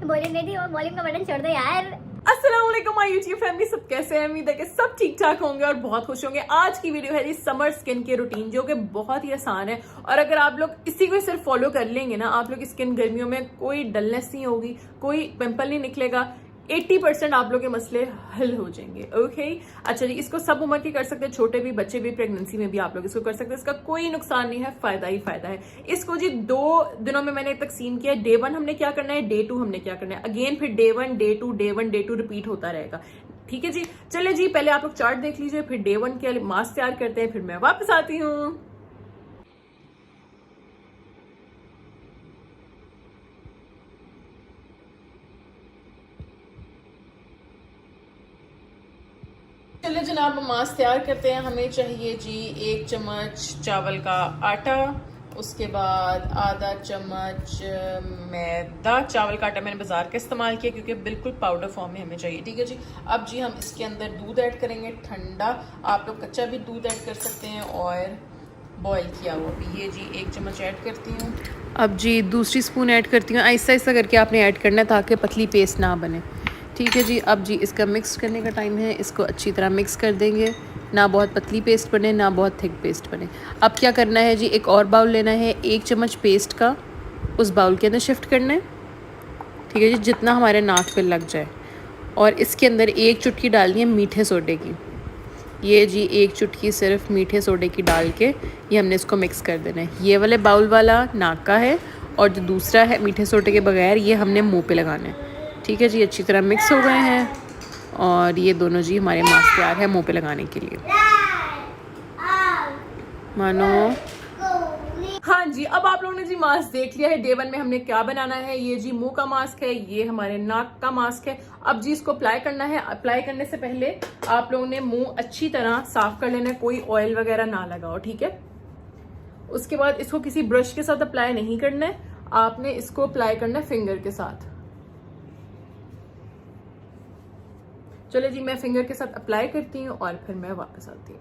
Volume नहीं थी, वो वॉल्यूम का बटन छोड़ दो यार। अस्सलाम वालेकुम माय यूट्यूब फैमिली, सब कैसे हैं? उम्मीद है कि सब ठीक ठाक होंगे और बहुत खुश होंगे। आज की वीडियो है जी समर स्किन केयर रूटीन, जो कि बहुत ही आसान है और अगर आप लोग इसी को सिर्फ फॉलो कर लेंगे ना, आप लोग की स्किन गर्मियों में कोई डलनेस नहीं होगी, कोई पिंपल नहीं निकलेगा, 80% आप लोग के मसले हल हो जाएंगे। ओके अच्छा जी, इसको सब उम्र के कर सकते हैं, छोटे भी, बच्चे भी, प्रेगनेंसी में भी आप लोग इसको कर सकते हैं। इसका कोई नुकसान नहीं है, फायदा ही फायदा है। इसको जी 2 दिनों में मैंने तकसीम किया। डे 1 हमने क्या करना है, डे 2 हमने क्या करना है, अगेन फिर day 1 day 2 day 1 day 2 repeat होता रहेगा। ठीक है जी, चले जी पहले आप लोग चार्ट देख लीजिए, फिर डे 1 के मास्क तैयार करते हैं, फिर मैं वापस आती हूँ। चलिए जनाब, मास्क तैयार करते हैं। हमें चाहिए जी 1 चम्मच चावल का आटा, उसके बाद आधा चम्मच मैदा। चावल का आटा मैंने बाजार का इस्तेमाल किया क्योंकि बिल्कुल पाउडर फॉर्म में हमें चाहिए। ठीक है जी, अब जी हम इसके अंदर दूध ऐड करेंगे, ठंडा। आप लोग कच्चा भी दूध ऐड कर सकते हैं और बॉयल किया हुआ भी। ये जी 1 चम्मच ऐड करती हूँ। अब जी दूसरी स्पून ऐड करती हूँ। आहिस्ता आहिस्ता करके आपने ऐड करना है ताकि पतली पेस्ट ना बने। ठीक है जी, अब जी इसका मिक्स करने का टाइम है। इसको अच्छी तरह मिक्स कर देंगे, ना बहुत पतली पेस्ट बने ना बहुत थिक पेस्ट बने। अब क्या करना है जी, एक और बाउल लेना है, 1 चम्मच पेस्ट का उस बाउल के अंदर शिफ्ट करना है। ठीक है जी, जितना हमारे नाक पे लग जाए। और इसके अंदर 1 चुटकी डालनी है मीठे सोडे की। ये जी 1 चुटकी सिर्फ मीठे सोडे की डाल के ये हमने इसको मिक्स कर देना है। ये वाले बाउल वाला नाक का है और जो दूसरा है मीठे सोडे के बगैर, ये हमने मुंह पे लगाना है। ठीक है जी, अच्छी तरह मिक्स हो गए हैं और ये दोनों जी हमारे मास्क तैयार है मुंह पे लगाने के लिए। मानो हाँ जी, अब आप लोगों ने जी मास्क देख लिया है। डे 1 में हमने क्या बनाना है। ये जी मुंह का मास्क है, ये हमारे नाक का मास्क है। अब जी इसको अप्लाई करना है। अप्लाई करने से पहले आप लोगों ने मुंह अच्छी तरह साफ कर लेना है, कोई ऑयल वगैरह ना लगाओ। ठीक है, उसके बाद इसको किसी ब्रश के साथ अप्लाई नहीं करना है, आपने इसको अप्लाई करना है फिंगर के साथ। चलो जी, मैं फिंगर के साथ अप्लाई करती हूँ और फिर मैं वापस आती हूँ।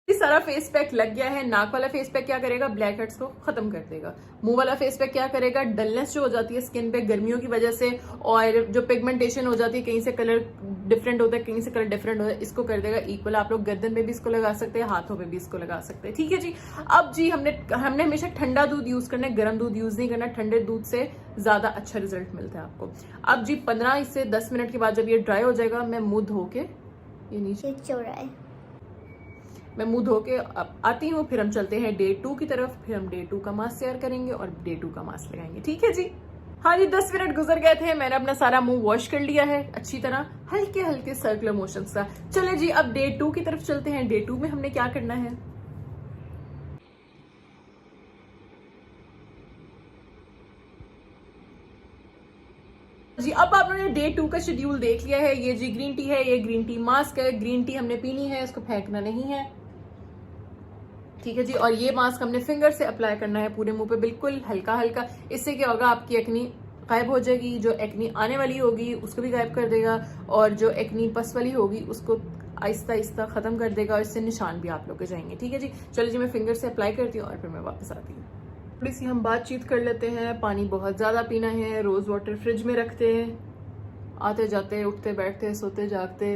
सारा फेस पैक लग गया है। नाक वाला फेस पैक क्या करेगा, ब्लैक हेड्स को खत्म कर देगा। मुंह वाला फेस पैक क्या करेगा, डलनेस जो हो जाती है स्किन पे गर्मियों की वजह से और जो पिगमेंटेशन हो जाती है, कहीं से कलर डिफरेंट होता है, कहीं से कलर डिफरेंट होता है, इसको कर देगा इक्वल। आप लोग गर्दन पे भी इसको लगा सकते हैं, हाथों पे भी इसको लगा सकते हैं। ठीक है जी, अब जी हमने हमेशा ठंडा दूध यूज करना है, गर्म दूध यूज नहीं करना। ठंडे दूध से ज्यादा अच्छा रिजल्ट मिलता है आपको। अब जी 15 से 10 मिनट के बाद जब ये ड्राई हो जाएगा, मैं मुंह धो के, ये नीचे मैं मुंह धो के आती हूँ। फिर हम चलते हैं डे 2 की तरफ। फिर हम डे 2 का मास्क तैयार करेंगे और डे 2 का मास्क लगाएंगे। ठीक है जी, हाँ जी 10 मिनट गुजर गए थे, मैंने अपना सारा मुंह वॉश कर लिया है अच्छी तरह, हल्के हल्के सर्कुलर मोशन का। चले जी अब डे 2 की तरफ चलते हैं। डे 2 में हमने क्या करना है। जी अब आप लोगों ने डे 2 का शेड्यूल देख लिया है। ये जी ग्रीन टी है, ये ग्रीन टी मास्क है। ग्रीन टी हमने पीनी है, इसको फेंकना नहीं है। ठीक है जी, और ये मास्क हमने फिंगर से अप्लाई करना है पूरे मुंह पे, बिल्कुल हल्का हल्का। इससे क्या होगा, आपकी एक्नी गायब हो जाएगी, जो एक्नी आने वाली होगी उसको भी गायब कर देगा और जो एक्नी पस वाली होगी उसको आहिस्ता आहिस्ता खत्म कर देगा और इससे निशान भी आप लोग के जाएंगे। ठीक है जी, चलिए जी मैं फिंगर से अप्लाई करती हूँ और फिर मैं वापस आती हूँ। थोड़ी सी हम बातचीत कर लेते हैं। पानी बहुत ज्यादा पीना है, रोज वाटर फ्रिज में रखते हैं, आते जाते उठते बैठते सोते जागते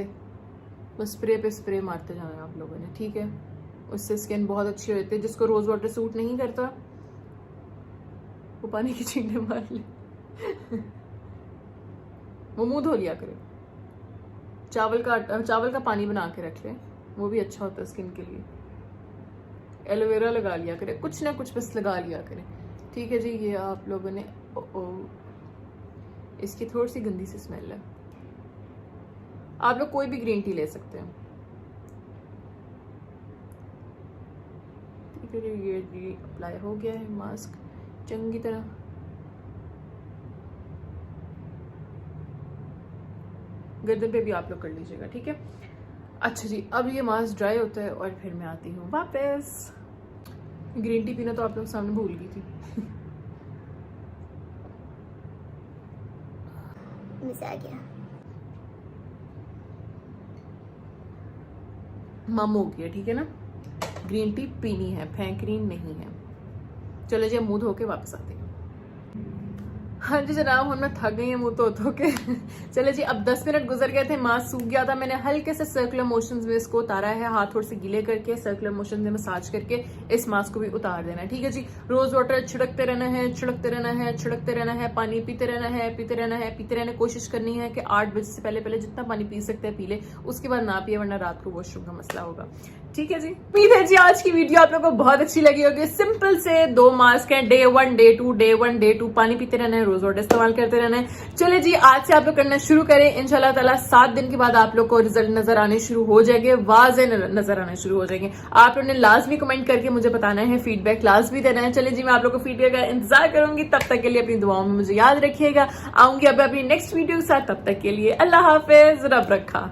बस स्प्रे पे स्प्रे मारते जाना है आप लोगों ने। ठीक है, उससे स्किन बहुत अच्छी होती है। जिसको रोज वाटर सूट नहीं करता वो पानी की छींटे मार ले वो मुंह धो लिया करे। चावल का पानी बना के रख ले, वो भी अच्छा होता है स्किन के लिए। एलोवेरा लगा लिया करे, कुछ ना कुछ बस लगा लिया करे। ठीक है जी, ये आप लोगों ने इसकी थोड़ी सी गंदी सी स्मेल है। आप लोग कोई भी ग्रीन टी ले सकते हैं। ये जी अप्लाई हो गया है मास्क चंगी तरह। गर्दन पे भी आप लोग कर लीजिएगा। ठीक है, अच्छा जी अब ये मास्क ड्राई होता है और फिर मैं आती हूँ वापस। ग्रीन टी पीना तो आप लोग सामने भूल गई थी मजा आ गया। मम हो गया। ठीक है ना, ग्रीन टी पीनी है, फेंकनी नहीं है। चलो जी, मुंह धो के वापस आते हैं। हाँ जी जनाब, हम मैं थक गई हूँ मुंह धो के। चले जी, अब 10 मिनट गुजर गए थे, मास्क सूख गया था। मैंने हल्के से सर्कुलर मोशंस में इसको उतारा है, हाथ थोड़े से गीले करके सर्कुलर मोशन में मसाज करके इस मास्क को भी उतार देना है। ठीक है जी, रोज वाटर छिड़कते रहना है, छिड़कते रहना है, छिड़कते रहना है, पानी पीते रहना है, पीते रहना है, पीते रहना। कोशिश करनी है कि 8 बजे से पहले जितना पानी पी सकते हैं पी ले, उसके बाद ना पिए वरना रात को वॉशरूम का मसला होगा। ठीक है जी, उम्मीद है जी आज की वीडियो आप लोगों को बहुत अच्छी लगी होगी। सिंपल से 2 मास्क हैं, डे 1 डे 2, डे 1 डे 2, पानी पीते रहना है, रोज वाटर इस्तेमाल करते रहना है। चले जी, आज से आप लोग करना शुरू करें, इंशाल्लाह ताला 7 दिन के बाद आप लोग को रिजल्ट नजर आने शुरू हो जाएंगे, वाज़े नजर आने शुरू हो जाएंगे। आप लोगों ने लाजमी कमेंट करके मुझे बताना है, फीडबैक लाजमी देना है। चले जी, मैं आप लोग को फीडबैक का इंतजार करूंगी, तब तक के लिए अपनी दुआओं में मुझे याद रखिएगा। आऊंगी अब अपनी नेक्स्ट वीडियो के साथ, तब तक के लिए अल्लाह हाफिज, रब रखा।